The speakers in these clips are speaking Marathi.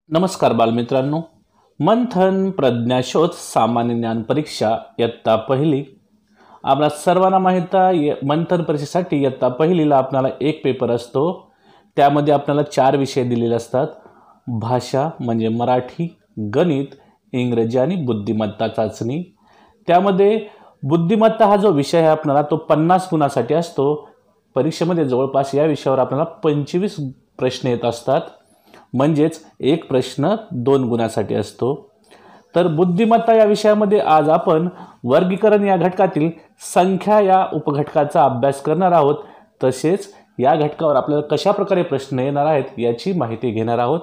नमस्कार बालमित्रांनो, मंथन प्रज्ञाशोध सामान्य ज्ञान परीक्षा इयत्ता पहिली. आपल्या सर्वांना माहीत आहे मंथन परीक्षेसाठी इयत्ता पहिलीला आपल्याला एक पेपर असतो. त्यामध्ये आपल्याला 4 विषय दिलेले असतात. भाषा म्हणजे मराठी, गणित, इंग्रजी आणि बुद्धिमत्ता चाचणी. त्यामध्ये बुद्धिमत्ता हा जो विषय आहे आपल्याला तो 50 गुणासाठी असतो. परीक्षेमध्ये जवळपास या विषयावर आपल्याला 25 प्रश्न येत असतात. म्हणजेच एक प्रश्न 2 गुणासाठी असतो. तर बुद्धिमत्ता या विषयामध्ये आज आपण वर्गीकरण या घटकातील संख्या या उपघटकाचा अभ्यास करणार आहोत. तसेच या घटकावर आपल्याला कशा प्रकारे प्रश्न येणार आहेत याची माहिती घेणार आहोत.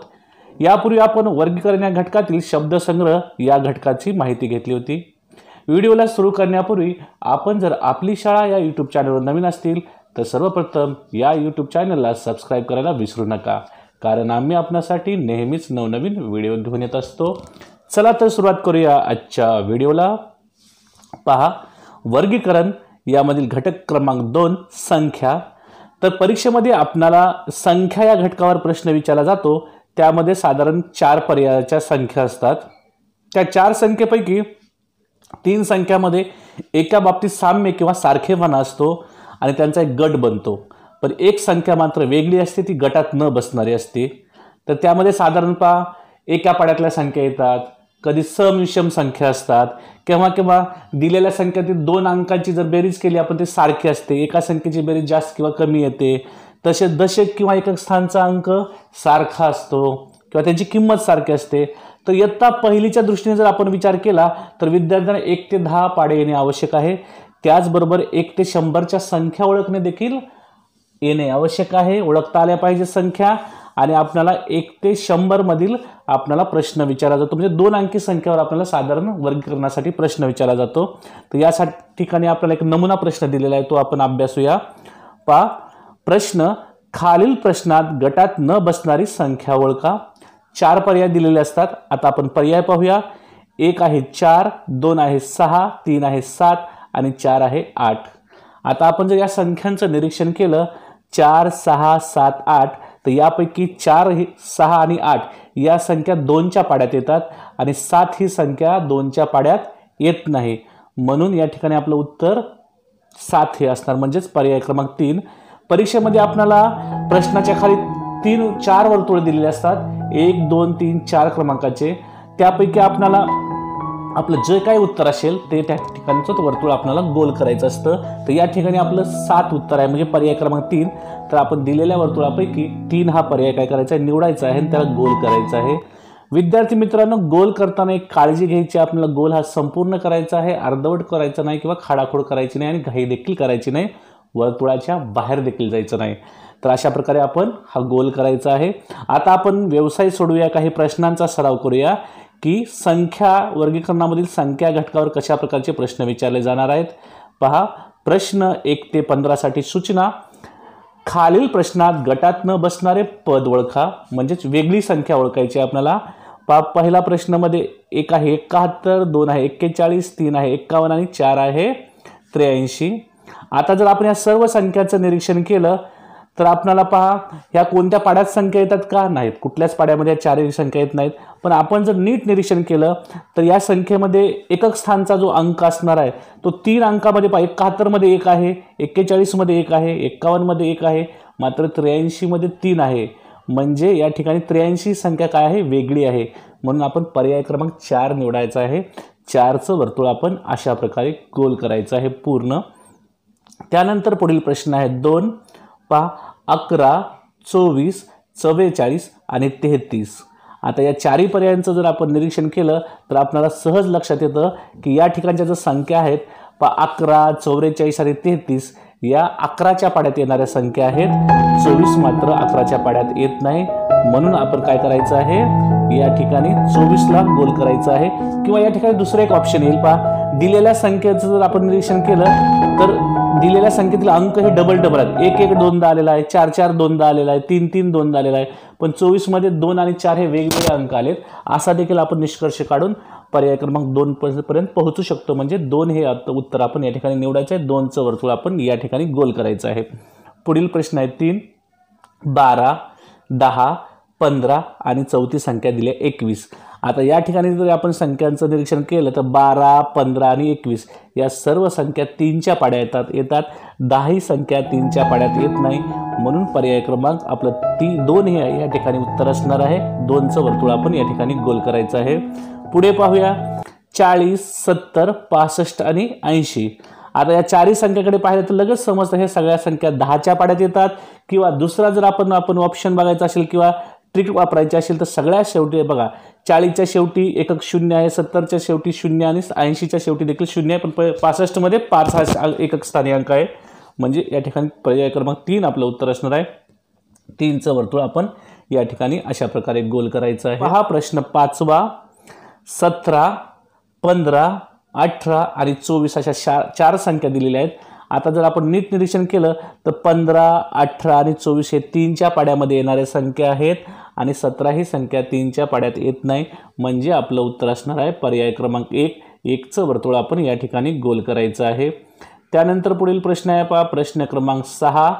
यापूर्वी आपण वर्गीकरण या घटकातील शब्दसंग्रह या घटकाची माहिती घेतली होती. व्हिडिओला सुरू करण्यापूर्वी आपण जर आपली शाळा या यूट्यूब चॅनलवर नवीन असतील तर सर्वप्रथम या यूट्यूब चॅनलला सबस्क्राईब करायला विसरू नका, कारण आम्ही आपणासाठी नेहमीच नवनवीन व्हिडिओ घेऊन येत असतो. चला तर सुरुवात करूया आजच्या व्हिडिओला. पहा, वर्गीकरण यामधील घटक क्रमांक 2 संख्या. तर परीक्षेमध्ये आपल्याला संख्या या घटकावर प्रश्न विचारला जातो. त्यामध्ये साधारण 4 पर्यायाच्या संख्या असतात. त्या 4 संख्येपैकी 3 संख्यामध्ये एका बाबतीत साम्य किंवा सारखेपणा असतो आणि त्यांचा एक गट बनतो. पण एक संख्या मात्र वेगळी असते, ती गटात न बसणारी असते. तर त्यामध्ये साधारणतः एका पाड्यातल्या संख्या येतात, कधी सम विषम संख्या असतात, केव्हा केव्हा दिलेल्या संख्येतील 2 अंकांची जर बेरीज केली आपण ते सारखी असते, एका संख्येची बेरीज जास्त किंवा कमी येते. तसेच दशक किंवा एकक स्थानचा अंक सारखा असतो किंवा त्याची किंमत सारखी असते. तर इयत्ता पहिलीच्या दृष्टीने जर आपण विचार केला तर विद्यार्थ्यांना 1 ते 10 पाडे येणे आवश्यक आहे. त्याचबरोबर 1 ते 100च्या संख्या ओळखणे देखील येणे आवश्यक आहे. ओळखता आल्या पाहिजे संख्या. आणि आपल्याला 1 ते 100 मधील आपल्याला प्रश्न विचारला जातो. म्हणजे 2 अंकी संख्येवर आपल्याला साधारण वर्गीकरणासाठी प्रश्न विचारला जातो. तर या ठिकाणी आपल्याला एक नमुना प्रश्न दिलेला आहे, तो आपण अभ्यासूया. पहा प्रश्न, खालील प्रश्नात गटात न बसणारी संख्या ओळखा. 4 पर्याय दिलेले असतात. आता आपण पर्याय पाहूया. 1 आहे 4, 2 आहे 6, 3 आहे 7 आणि 4 आहे 8. आता आपण जर या संख्यांचं निरीक्षण केलं 4, 6, 7, 8, तर यापैकी 4, 6 आणि 8 या संख्या 2च्या पाड्यात येतात आणि 7 ही संख्या 2च्या पाड्यात येत नाही. म्हणून या ठिकाणी आपलं उत्तर 7 हे असणार, म्हणजेच पर्याय क्रमांक 3. परीक्षेमध्ये आपल्याला प्रश्नाच्या खाली 4 वर्तुळे दिलेले असतात, 1, 2, 3, 4 क्रमांकाचे. त्यापैकी आपल्याला आपलं जे काही उत्तर असेल ते त्या ठिकाणचं वर्तुळ आपल्याला गोल करायचं असतं. तर या ठिकाणी आपलं 7 उत्तर आहे, म्हणजे पर्याय क्रमांक 3. तर आपण दिलेल्या वर्तुळापैकी 3 हा पर्याय काय करायचा आहे, निवडायचा आहे आणि त्याला गोल करायचा आहे. विद्यार्थी मित्रांनो, गोल करताना एक काळजी घ्यायची, आपल्याला गोल हा संपूर्ण करायचा आहे, अर्धवट करायचा नाही किंवा खाडाखोड करायची नाही आणि घाई देखील करायची नाही, वर्तुळाच्या बाहेर देखील जायचं नाही. तर अशा प्रकारे आपण हा गोल करायचा आहे. आता आपण व्यवसाय सोडूया, काही प्रश्नांचा सराव करूया की संख्या वर्गीकरणामधील संख्या घटकावर कशा प्रकारचे प्रश्न विचारले जाणार आहेत. पहा, प्रश्न 1 ते 15 साठी सूचना. खालील प्रश्नात गटात न बसणारे पद ओळखा, म्हणजेच वेगळी संख्या ओळखायची आपल्याला. पहिला प्रश्नामध्ये 1 आहे 71, 2 आहे 41, 3 आहे 51 आणि 4 आहे 83. आता जर आपण या सर्व संख्याचं निरीक्षण केलं तर आपल्याला पहा, ह्या कोणत्या पाड्यात संख्या येतात का, नाहीत. कुठल्याच पाड्यामध्ये 4 संख्या येत नाहीत. पण आपण जर नीट निरीक्षण केलं तर या संख्येमध्ये एकक स्थानचा जो अंक असणार आहे तो 3 अंकामध्ये 71 मध्ये 1 आहे, 41 मध्ये 1 आहे, 51 मध्ये 1 आहे, मात्र 83 मध्ये 3 आहे. म्हणजे या ठिकाणी 83 संख्या काय आहे, वेगळी आहे. म्हणून आपण पर्याय क्रमांक 4 निवडायचा आहे. 4चं वर्तुळ आपण अशा प्रकारे गोल करायचं आहे पूर्ण. त्यानंतर पुढील प्रश्न आहे 2. पहा, 11, 24, 44 आणि 33. आता या 4 पर्यायांचं जर आपण निरीक्षण केलं तर आपल्याला सहज लक्षात येतं की या ठिकाणच्या ज्या संख्या आहेत, 11, 44 आणि 33 या 11च्या पाड्यात येणाऱ्या संख्या आहेत. 24 मात्र 11च्या पाड्यात येत नाही. म्हणून आपण काय करायचं आहे, या ठिकाणी 24ला गोल करायचं आहे. किंवा या ठिकाणी दुसरं एक ऑप्शन येईल. पहा, दिलेल्या संख्येचं जर आपण निरीक्षण केलं तर दिलेल्या संख्येतील अंक हे डबल डबल आहेत. 1 1 दोनदा आलेला आहे, 4 4 दोनदा आलेला आहे, 3 3 दोनदा आलेला आहे. पण 24 मध्ये 2 आणि 4 हे वेगवेगळे अंक आलेत. असा देखील आपण निष्कर्ष काढून पर्याय क्रमांक 2 पर्यंत पोहोचू शकतो. म्हणजे 2 हे उत्तर आपण या ठिकाणी निवडायचं आहे. 2चं वर्तुळ आपण या ठिकाणी गोल करायचं आहे. पुढील प्रश्न आहे 3. 12, 10, 15 आणि चौथी संख्या दिली आहे 21. आता या ठिकाणी जर आपण संख्यांचं निरीक्षण केलं तर 12, 15 आणि 21 या सर्व संख्या 3च्या पाड्या येतात. 10 ही संख्या 3च्या पाड्यात येत नाही, म्हणून पर्याय क्रमांक आपलं 2 हे या ठिकाणी उत्तर असणार आहे. 2चं वर्तुळ आपण या ठिकाणी गोल करायचं आहे. पुढे पाहूया 40, 70, 65 आणि 80. आता या चारही संख्येकडे पाहिलं तर लगेच समजतं हे सगळ्या संख्या 10च्या पाड्यात येतात, किंवा दुसरा जर आपण ऑप्शन बघायचा असेल किंवा ट्रिक वापरायची असेल तर सगळ्यात शेवटी बघा 40च्या शेवटी एकक 0 आहे, 70च्या शेवटी 0 आणि 80च्या शेवटी देखील 0 आहे, पण 65 मध्ये 5 हा एकक स्थानी अंक आहे. म्हणजे या ठिकाणी पर्याय क्रमांक 3 आपलं उत्तर असणार आहे. 3चं वर्तुळ आपण या ठिकाणी अशा प्रकारे गोल करायचं आहे. हा प्रश्न 5वा 17, 15, 18 आणि 24 अशा 4 संख्या दिलेल्या आहेत. आता जर आपण नीट निरीक्षण केलं तर 15, 18 आणि 24 हे 3च्या पाड्यामध्ये येणाऱ्या संख्या आहेत आणि 17 ही संख्या 3च्या पाड्यात येत नाही. म्हणजे आपलं उत्तर असणार आहे पर्याय क्रमांक 1. 1चं वर्तुळ आपण या ठिकाणी गोल करायचं आहे. त्यानंतर पुढील प्रश्न आहे पहा, प्रश्न क्रमांक 6.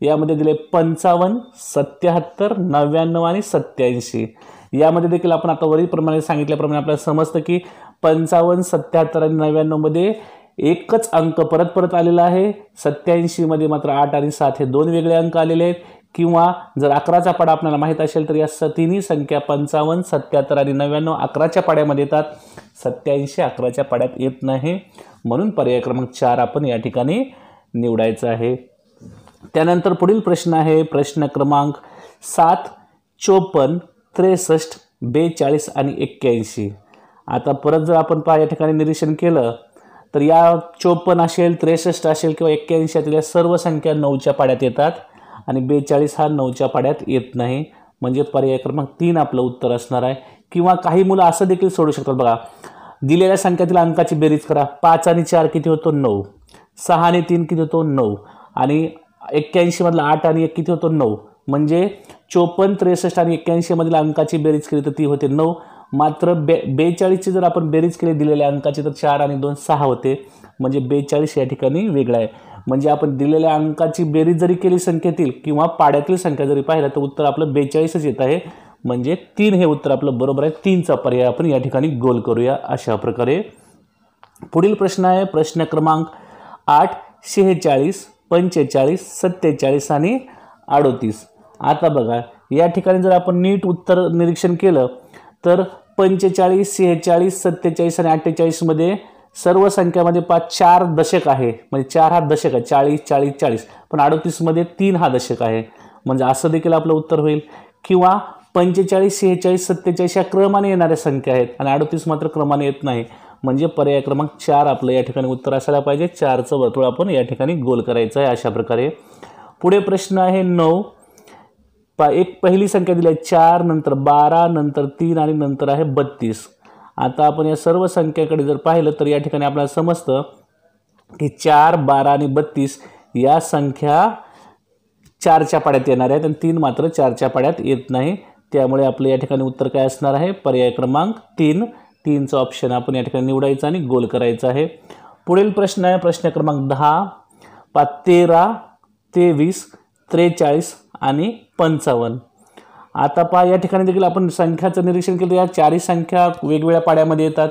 यामध्ये दिले 55, 77, 99 आणि 87. यामध्ये देखील आपण आता वरीलप्रमाणे सांगितल्याप्रमाणे आपल्याला समजतं की 55, 77 आणि 99 मध्ये एकच अंक परत परत आलेला आहे. 87 मध्ये मात्र 8 आणि 7 हे 2 वेगळे अंक आलेले आहेत. किंवा जर 11चा पाडा आपल्याला माहीत असेल तर या तिन्ही संख्या 55, 77 आणि 99 11च्या पाड्यामध्ये येतात. 87 11च्या पाड्यात येत नाही, म्हणून पर्याय क्रमांक 4 आपण या ठिकाणी निवडायचा आहे. त्यानंतर पुढील प्रश्न आहे प्रश्न क्रमांक 7, 54, 63, 42 आणि 81. आता परत जर आपण या ठिकाणी निरीक्षण केलं तर या 54 असेल, 63 असेल किंवा 81 असेल या सर्व संख्या 9च्या पाड्यात येतात आणि 42 हा 9च्या पाड्यात येत नाही. म्हणजे पर्याय क्रमांक 3 आपलं उत्तर असणार आहे. किंवा काही मुलं असं देखील सोडू शकतात बघा, दिलेल्या संख्यातील अंकाची बेरीज करा. 5 आणि 4 किती होतो 9, 6 आणि 3 किती होतो 9 आणि 81 मधला 8 आणि 1 किती होतो 9. म्हणजे 54, 63 आणि 81 मधील अंकाची बेरीज केली तर ती होते 9. मात्र 42ची जर आपण बेरीज केली दिलेल्या अंकाची तर 4 आणि 2 6 होते. म्हणजे 42 या ठिकाणी वेगळा आहे. म्हणजे आपण दिलेल्या अंकाची बेरीज जरी केली संख्येतील किंवा पाड्यातील संख्या जरी पाहिलं तर उत्तर आपलं 42च येत आहे. म्हणजे 3 हे उत्तर आपलं बरोबर आहे. 3चा पर्याय आपण या ठिकाणी गोल करूया अशा प्रकारे. पुढील प्रश्न आहे प्रश्न क्रमांक 8, 46, 45, 47 आणि 38. आता बघा या ठिकाणी जर आपण नीट उत्तर निरीक्षण केलं तर 45, 46, 47 आणि 48 मध्ये सर्व संख्यामध्ये 4 दशक आहे. म्हणजे 4 हा दशक आहे, 40, 40, 40. पण 38 मध्ये 3 हा दशक आहे. म्हणजे असं देखील आपलं उत्तर होईल. किंवा 45, 46, 47 या क्रमाने येणाऱ्या संख्या आहेत आणि 38 मात्र क्रमाने येत नाही. म्हणजे पर्याय क्रमांक 4 आपलं या ठिकाणी उत्तर असायला पाहिजे. 4चं वर्तुळ आपण या ठिकाणी गोल करायचं आहे अशा प्रकारे. पुढे प्रश्न आहे 9. एक पहिली संख्या दिली आहे 4, नंतर 12, नंतर 3 आणि नंतर आहे 32. आता आपण या सर्व संख्येकडे जर पाहिलं तर या ठिकाणी आपल्याला समजतं की 4, 12 आणि 32 या संख्या 4च्या पाड्यात येणार आहेत आणि 3 मात्र 4च्या पाड्यात येत नाही. त्यामुळे आपलं या ठिकाणी उत्तर काय असणार आहे पर्याय क्रमांक 3. 3चं ऑप्शन आपण या ठिकाणी निवडायचं आणि गोल करायचं आहे. पुढील प्रश्न आहे प्रश्न क्रमांक 10. 13, 23, 43 आणि 55. आता पहा या ठिकाणी देखील आपण संख्याचं निरीक्षण केलं. या 4ही संख्या वेगवेगळ्या पाड्यामध्ये येतात,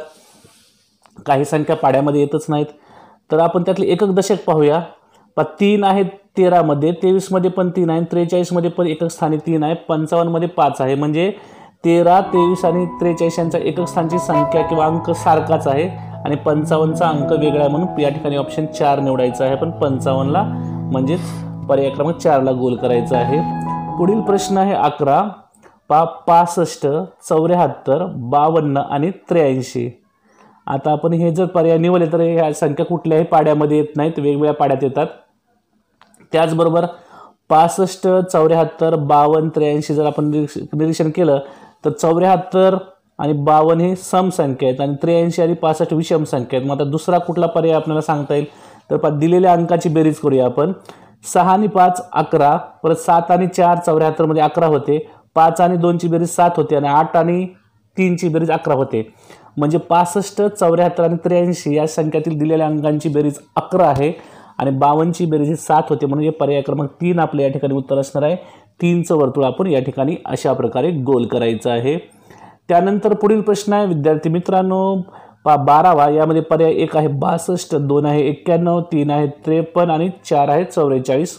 काही संख्या पाड्यामध्ये येतच नाहीत. तर आपण त्यातले एकक दशक पाहूया. 3 आहे 13 मध्ये, 23 मध्ये पण 3 आहे, 43 मध्ये पण एकक स्थानी 3 आहे, 55 मध्ये 5 आहे. म्हणजे 13, 23 आणि 43 यांचा एकक स्थानची संख्या किंवा अंक सारखाच आहे आणि 55चा अंक वेगळा आहे, म्हणून या ठिकाणी ऑप्शन 4 निवडायचा आहे. पण 55ला म्हणजेच पर्याय क्रमांक 4ला गोल करायचा आहे. पुढील प्रश्न आहे 11. 65, 74, 52 आणि 83. आता आपण हे जर पर्याय निवडले तर ह्या संख्या कुठल्याही पाड्यामध्ये येत नाहीत, वेगवेगळ्या पाड्यात येतात. त्याचबरोबर 65, 74, 52, 83 जर आपण निरीक्षण केलं तर 74 आणि 52 हे समसंख्या आहेत आणि 83 आणि 65 विषम संख्या आहेत. मग आता दुसरा कुठला पर्याय आपल्याला सांगता येईल तर दिलेल्या अंकाची बेरीज करूया आपण. 6 आणि 5 11, परत 7 आणि 4 74 मध्ये 11 होते, 5 आणि 2ची बेरीज 7 होते आणि 8 आणि 3ची बेरीज 11 होते. म्हणजे 65, 74 आणि 83 या संख्यातील दिलेल्या अंकांची बेरीज 11 आहे आणि 52ची बेरीज 7 होते. म्हणून हे पर्याय क्रमांक 3 आपल्या या ठिकाणी उत्तर असणार आहे. 3चं वर्तुळ आपण या ठिकाणी अशा प्रकारे गोल करायचं आहे। त्यानंतर पुढील प्रश्न आहे विद्यार्थी मित्रांनो 12वा, यामध्ये पर्याय 1 आहे 62, 2 आहे 91, 3 आहे 53 आणि 4 आहे 44।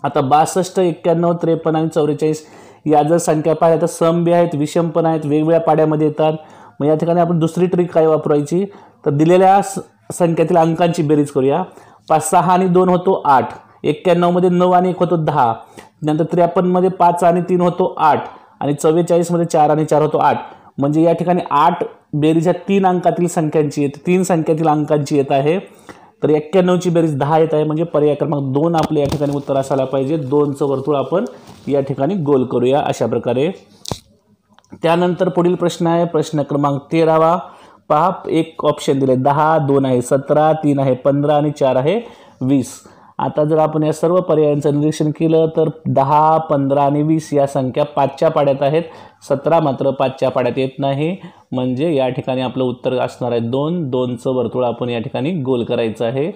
आता 62, 91, 53 आणि 44 या जर संख्या पाहिल्या तर समबी आहेत, विषम पण आहेत, वेगवेगळ्या पाड्यामध्ये येतात। मग या ठिकाणी आपण दुसरी ट्रिक काय वापरायची, तर दिलेल्या संख्यातील अंकांची बेरीज करूया। 5, 6 आणि 2 होतो 8, 91 मध्ये 9 आणि 1 होतो 10, नंतर 53 मध्ये 5 आणि 3 होतो 8 आणि 44 मध्ये 4 आणि 4 होतो 8। म्हणजे या ठिकाणी 8 बेरीज 3 अंकातील संख्यांची येते, 3 संख्यातील अंकांची येत आहे। तर 91 ची बेरीज 10 येत आहे, म्हणजे पर्याय क्रमांक 2 आपले या ठिकाणी उत्तर असायला पाहिजे। 2चं वर्तुळ आपण या ठिकाणी गोल करूया अशा प्रकारे। त्यानंतर पुढील प्रश्न आहे प्रश्न क्रमांक 13वा। पहा एक ऑप्शन दिले 10, 2 आहे 17, 3 आहे 15 आणि 4 आहे 20। आता जर आपण या सर्व पर्यायांचं निरीक्षण केलं तर 10, 15 आणि 20 या संख्या 5च्या पाड्यात आहेत, 17 मात्र 5च्या पाड्यात येत नाही, म्हणजे या ठिकाणी आपलं उत्तर असणार आहे 2। 2चं वर्तुळ आपण या ठिकाणी गोल करायचं आहे।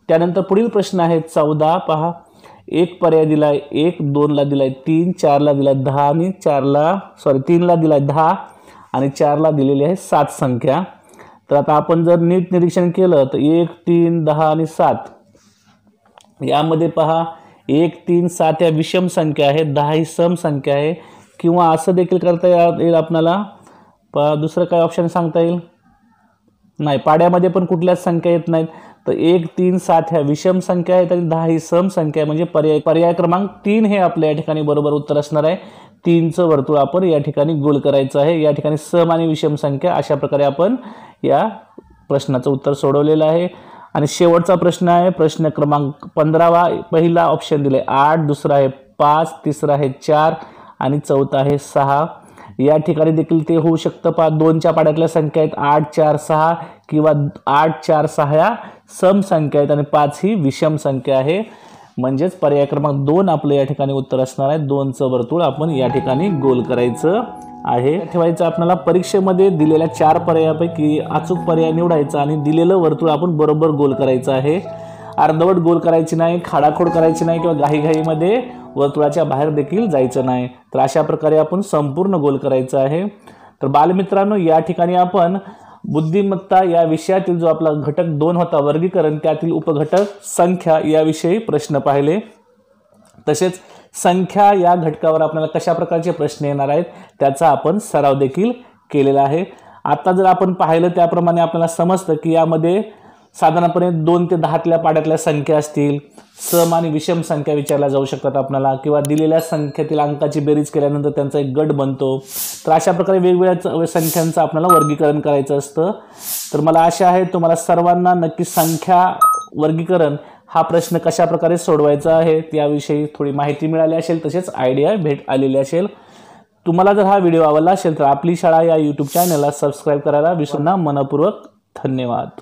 त्यानंतर पुढील प्रश्न आहे 14। पहा एक पर्याय दिलाय 1, 2 ला दिलाय 3, 4 ला दिलाय 10 आणि 3 ला दिलाय 10 आणि 4 ला दिलेली आहे 7 संख्या। तर आता आपण जर नीट निरीक्षण केलं तर 1, 3, 10 आणि 7 यामध्ये पहा 1, 3, 7 या विषम संख्या आहेत, 10 ही सम संख्या आहे, किंवा असं देखील करता येईल आपल्याला। दुसरं काय ऑप्शन सांगता येईल, नाही पाड्यामध्ये पण कुठल्याच संख्या येत नाहीत। तर 1, 3, 7 ह्या विषम संख्या आहेत आणि 10 ही सम संख्या आहे, म्हणजे पर्याय क्रमांक 3 हे आपल्या या ठिकाणी बरोबर उत्तर असणार आहे। 3चं वर्तुळ आपण या ठिकाणी गोल करायचं आहे। या ठिकाणी सम आणि विषम संख्या अशा प्रकारे आपण या प्रश्नाचं उत्तर सोडवलेलं आहे। आणि शेवटचा प्रश्न आहे प्रश्न क्रमांक 15वा। पहिला ऑप्शन दिले 8, दुसरा आहे 5, तिसरा आहे 4 आणि चौथा आहे 6। या ठिकाणी देखील ते होऊ शकतं। 2च्या पाड्यातल्या संख्या आहेत 8, 4, 6 किंवा 8, 4, 6 या सम संख्या आहेत आणि 5 ही विषम संख्या आहे, म्हणजेच पर्याय क्रमांक 2 आपलं या ठिकाणी उत्तर असणार आहे। 2चं वर्तुळ आपण या ठिकाणी गोल करायचं आहे। ठेवायचं आपल्याला परीक्षेमध्ये दिलेल्या 4 पर्यायापैकी अचूक पर्याय निवडायचा आणि दिलेलं वर्तुळ आपण बरोबर गोल करायचं आहे। अर्धवट गोल करायची नाही, खाडाखोड करायची नाही किंवा घाईघाईमध्ये वर्तुळाच्या बाहेर देखील जायचं नाही। तर अशा प्रकारे आपण संपूर्ण गोल करायचं आहे। तर बालमित्रांनो या ठिकाणी आपण बुद्धिमत्ता या विषयातील जो आपला घटक 2 होता वर्गीकरण, त्यातील उपघटक संख्या याविषयी प्रश्न पाहिले। तसेच संख्या या घटकावर आपल्याला कशा प्रकारचे प्रश्न येणार आहेत त्याचा आपण सराव देखील केलेला आहे। आता जर आपण पाहिलं त्याप्रमाणे आपल्याला समजतं की यामध्ये साधारणपणे 2 ते 10 पाड्यातल्या संख्या असतील, सम आणि विषम संख्या विचारल्या जाऊ शकतात आपल्याला, किंवा दिलेल्या संख्येतील अंकाची बेरीज केल्यानंतर त्यांचा एक गट बनतो। तर अशा प्रकारे वेगवेगळ्या संख्यांचं आपल्याला वर्गीकरण करायचं असतं। तर मला आशा आहे तुम्हाला सर्वांना नक्की संख्या वर्गीकरण हा प्रश्न कशा प्रकारे सोडवायचा आहे त्याविषयी थोडी माहिती मिळाली असेल, तसेच आयडिया आलेली असेल। तुम्हाला जर हा व्हिडिओ आवडला असेल तर आपली शाळा या YouTube चॅनलला सबस्क्राईब करायला विसरू नका। मनपूर्वक धन्यवाद।